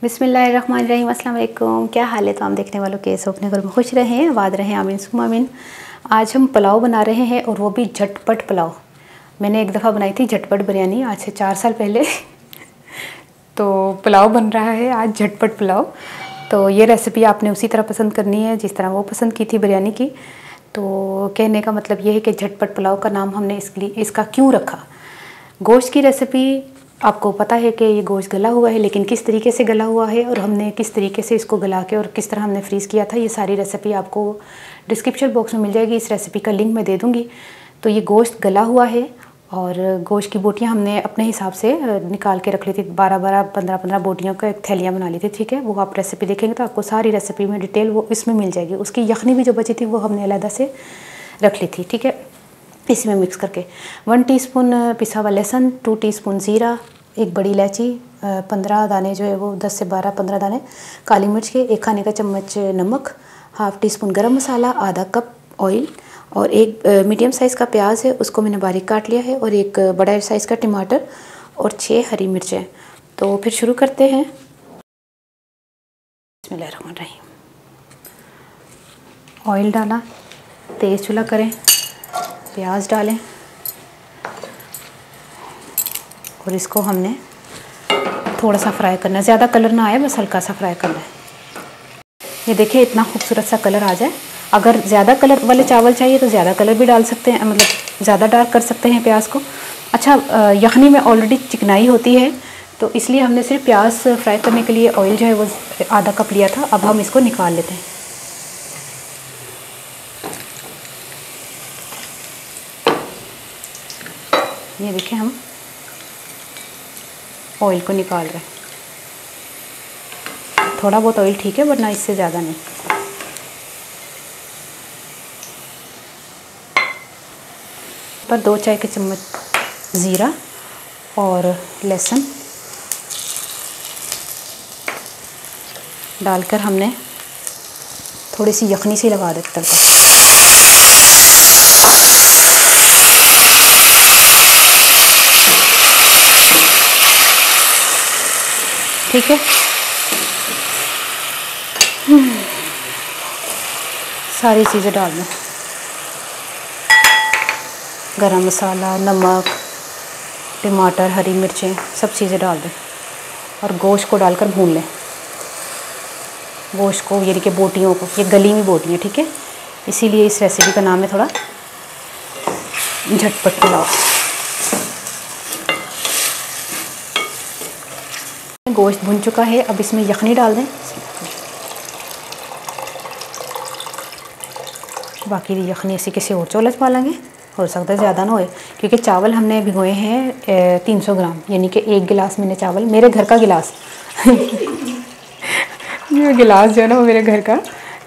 बिस्मिल्लाहिर्रहमानिर्रहीम, अस्सलाम वालेकुम। क्या हाल है तमाम देखने वालों के? सब अपने घर में खुश रहें, आबाद रहें, आमीन सुम्मा आमीन। आज हम पुलाव बना रहे हैं और वो भी झटपट पुलाव। मैंने एक दफ़ा बनाई थी झटपट बिरयानी आज से 4 साल पहले तो पुलाव बन रहा है आज झटपट पुलाव। तो ये रेसिपी आपने उसी तरह पसंद करनी है जिस तरह वो पसंद की थी बिरयानी की। तो कहने का मतलब ये है कि झटपट पुलाव का नाम हमने इसका क्यों रखा। गोश्त की रेसिपी आपको पता है कि ये गोश्त गला हुआ है, लेकिन किस तरीके से गला हुआ है और हमने किस तरीके से इसको गला के और किस तरह हमने फ्रीज़ किया था, ये सारी रेसिपी आपको डिस्क्रिप्शन बॉक्स में मिल जाएगी। इस रेसिपी का लिंक मैं दे दूँगी। तो ये गोश्त गला हुआ है और गोश्त की बोटियाँ हमने अपने हिसाब से निकाल के रख ली थी। 12-12, 15-15 बोटियों का एक थैलियाँ बना ली थी, ठीक है। वो आप रेसिपी देखेंगे तो आपको सारी रेसिपी में डिटेल वो इसमें मिल जाएगी। उसकी यखनी भी जो बची थी वो हमने अलग से रख ली थी, ठीक है। इसमें मिक्स करके 1 टीस्पून पिसा हुआ लहसुन, 2 टीस्पून ज़ीरा, एक बड़ी इलायची, 15 दाने जो है वो 10 से 12-15 दाने काली मिर्च के, 1 खाने का चम्मच नमक, हाफ़ टी स्पून गरम मसाला, आधा कप ऑयल और एक मीडियम साइज़ का प्याज है, उसको मैंने बारीक काट लिया है, और एक बड़ा साइज़ का टमाटर और 6 हरी मिर्चें। तो फिर शुरू करते हैं। बिस्मिल्लाहिर्रहमानिर्रहीम। ऑयल डाला, तेज़ चूल्हा करें, प्याज डालें और इसको हमने थोड़ा सा फ्राई करना है। ज़्यादा कलर ना आए, बस हल्का सा फ्राई करना है। ये देखिए इतना खूबसूरत सा कलर आ जाए। अगर ज़्यादा कलर वाले चावल चाहिए तो ज़्यादा कलर भी डाल सकते हैं, मतलब ज़्यादा डार्क कर सकते हैं प्याज को। अच्छा, यखनी में ऑलरेडी चिकनाई होती है तो इसलिए हमने सिर्फ प्याज फ्राई करने के लिए ऑयल जो है वो आधा कप लिया था। अब हम इसको निकाल लेते हैं। ये देखिए हम ऑयल को निकाल रहे हैं। थोड़ा बहुत ऑयल ठीक है, वरना इससे ज़्यादा नहीं। पर 2 चाय के चम्मच ज़ीरा और लहसुन डालकर हमने थोड़ी सी यखनी सी लगा देते तड़का। ठीक है, सारी चीज़ें डाल दें, गरम मसाला, नमक, टमाटर, हरी मिर्चें, सब चीज़ें डाल दें और गोश्त को डालकर भून लें। गोश्त को, यानी कि बोटियों को, ये गली हुई बोटियाँ, ठीक है। इसीलिए इस रेसिपी का नाम है थोड़ा झटपट पुलाव। गोश्त भुन चुका है, अब इसमें यखनी डाल दें। बाकी भी यखनी ऐसे किसी और चौलच पा लेंगे, हो सकता है ज़्यादा ना होए, क्योंकि चावल हमने भिगोए हैं 300 ग्राम, यानी कि 1 गिलास मैंने चावल, मेरे घर का गिलास ये गिलास जो है ना वो मेरे घर का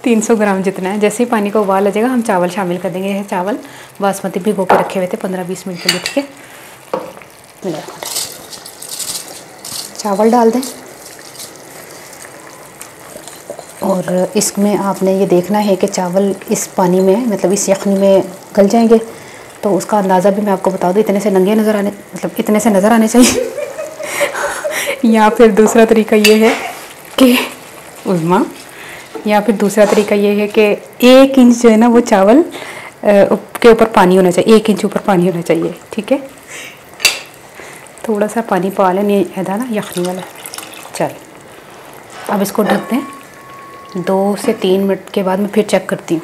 300 ग्राम जितना है। जैसे ही पानी का उबाल आ जाएगा हम चावल शामिल कर देंगे। ये चावल बासमती भिगो के रखे हुए थे 15-20 मिनट के लिए, ठीक है। चावल डाल दें और इसमें आपने ये देखना है कि चावल इस पानी में, मतलब इस यखनी में गल जाएंगे। तो उसका अंदाज़ा भी मैं आपको बता दूँ, इतने से नंगे नज़र आने, मतलब इतने से नज़र आने चाहिए या फिर दूसरा तरीका ये है कि उज़मा, या फिर दूसरा तरीका ये है कि 1 इंच जो है ना वो चावल के ऊपर पानी होना चाहिए, 1 इंच ऊपर पानी होना चाहिए, ठीक है। थोड़ा सा पानी पा लें, नहीं ऐसा ना यखनी वाला। चल, अब इसको ढक दें। 2 से 3 मिनट के बाद मैं फिर चेक करती हूँ।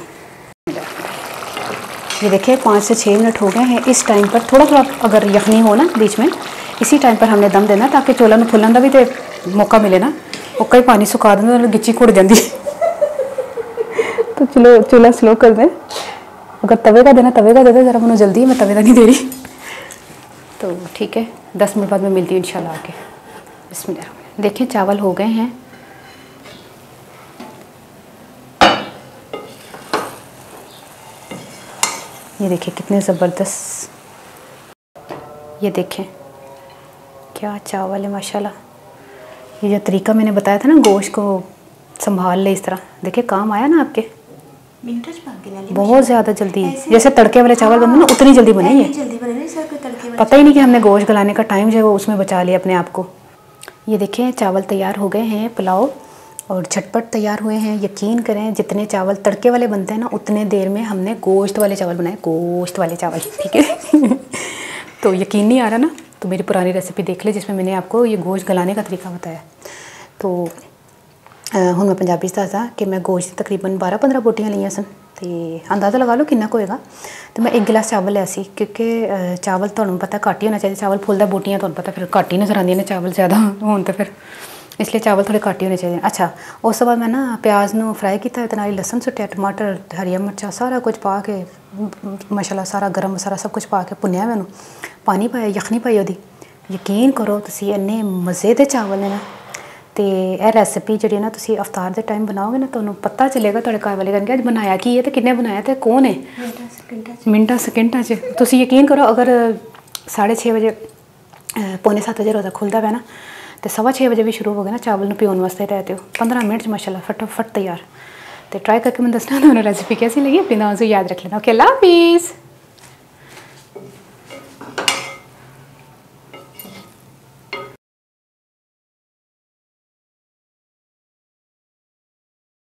ये देखिए 5 से 6 मिनट हो गए हैं। इस टाइम पर थोड़ा थोड़ा अगर यखनी हो ना बीच में, इसी टाइम पर हमने दम देना, ताकि चोला में फुलन का भी तो मौका मिले ना। और कई पानी सुखा दें तो गिच्ची घुड़ जाती तो चलो चूल्हा स्लो कर दें। अगर तवे का देना तवे का दे दे, ज़रा मुझे जल्दी है, मैं तवे का नहीं दे रही। तो ठीक है, 10 मिनट बाद मैं मिलती हूँ इंशाल्लाह आके। बिस्मिल्लाह। देखिए चावल हो गए हैं। ये देखिए कितने ज़बरदस्त, ये देखें क्या चावल है माशाल्लाह। ये जो तरीका मैंने बताया था ना गोश्त को संभाल ले इस तरह, देखिए काम आया ना आपके। बहुत ज़्यादा जल्दी, जैसे तड़के वाले चावल बनते ना उतनी जल्दी बने ये। पता ही नहीं कि हमने गोश्त गलाने का टाइम जो है वो उसमें बचा लिया अपने आप को। ये देखें चावल तैयार हो गए हैं, पुलाव और झटपट तैयार हुए हैं। यकीन करें जितने चावल तड़के वाले बनते हैं ना, उतने देर में हमने गोश्त वाले चावल बनाए, गोश्त वाले चावल, ठीक है। तो यकीन नहीं आ रहा ना, तो मेरी पुरानी रेसिपी देख ले जिसमें मैंने आपको ये गोश्त गलाने का तरीका बताया। तो हूँ मैं पंजाबी दसदा कि मैं गोश्त तकरीबन 12-15 बोटियां लिया सन, तो अंदाज़ा लगा लो कितना को होएगा। तो मैं 1 गिलास चावल लिया सी, क्योंकि चावल तुहानू पता घट ही होना चाहिए, चावल फुलदा बोटियां तुहानू पता फिर घट ही नज़र आंदियां ने चावल ज़्यादा होन, तो फिर इसलिए चावल थोड़े घट ही होने चाहिए। अच्छा, उस बाद मैं ना प्याज नू फ्राई किया, ते नाल लसन सुट्टिया, टमाटर, हरिया मिर्चा सारा कुछ पा के माशाल्लाह सारा गर्म मसाला सब कुछ पा के भुन्निया, मैनू पानी पाया, यखनी पाई ओहदी। यकीन करो तुसीं इन्ने मज़े दे चावल ने ना। तो यह रेसिपी जी ना तुसीं अवतार के टाइम बनाओगे ना, तो पता चलेगा तुहाडे घर वाले कहणगे अज बनाया की है, तो किन्ने बनाया, तो कौन है। मिनटां सकिंटां च तुसीं यकीन करो, अगर 6:30 बजे पौने 7 बजे रोज़ा खुलता है ना, तो 6:15 बजे भी शुरू हो गया ना चावल पियोन वास्ते रहते हो, 15 मिनट माशाल्लाह फटाफट तैयार। तो ट्राई करके मैं दसना, तो रेसिपी कैसी लगी अपनी नाम से याद रख लेना। ओके, अल्लाह हाफिज़।